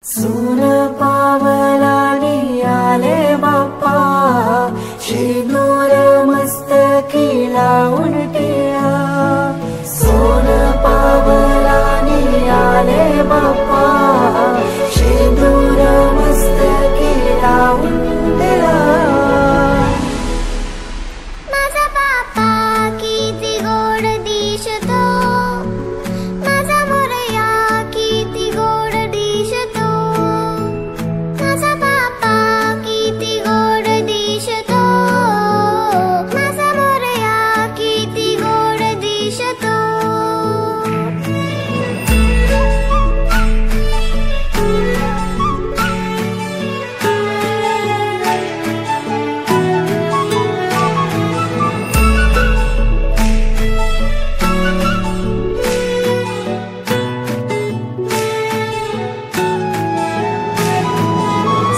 सून पावलानी आले बाप्पा, शेंदूर मस्तकी लावून टिळा। सोन पावलानी आले बाप्पा, शेंदूर मस्तकी लावून टिळा। माझा बाप्पा किती गोड दिसतो, माझा मोरया किती गोड दिसतो। माझा बाप्पा किती गोड दिसतो, माझा मोरया किती गोड दिसतो।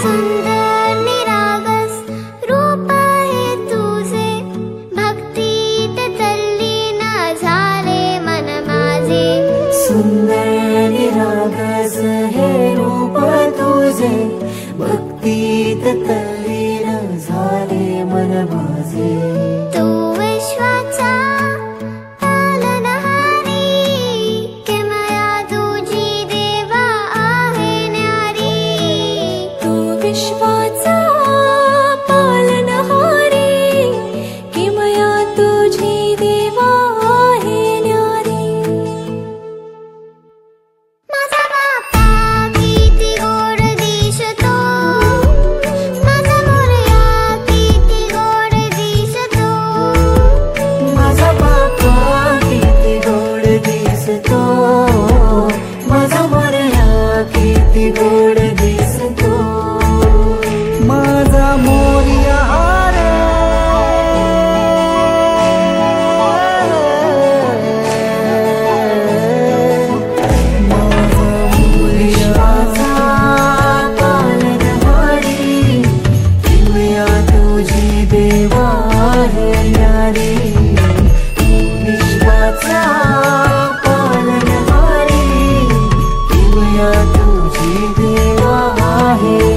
सुंदर निरागस रूप आहे तुझे, भक्तीत तल्लीन झाले मन माझे। सुंदर निरागस हे रूप तुझे, भक्तीत तल्लीन झाले मन माझे। तू विश्वाचा पालनहारी, किमया तुझी देवा आहे न्यारी। तू विश्वाचा पालनहारी, किमया तुझी देवा आहे न्यारी। माझा बाप्पा किती गोड दिसतो, माझा मोरया किती गोड दिसतो। माझा बाप्पा किती गोड दिसतो, माझा मोरया किती गोड दिसतो। माझा मोरया रे, माझा मोरयाचा पालनहारी, किमया तुझी देवा आहे न्यारी। विश्वाचा पालनहारी, किमया तुझी देवा आहे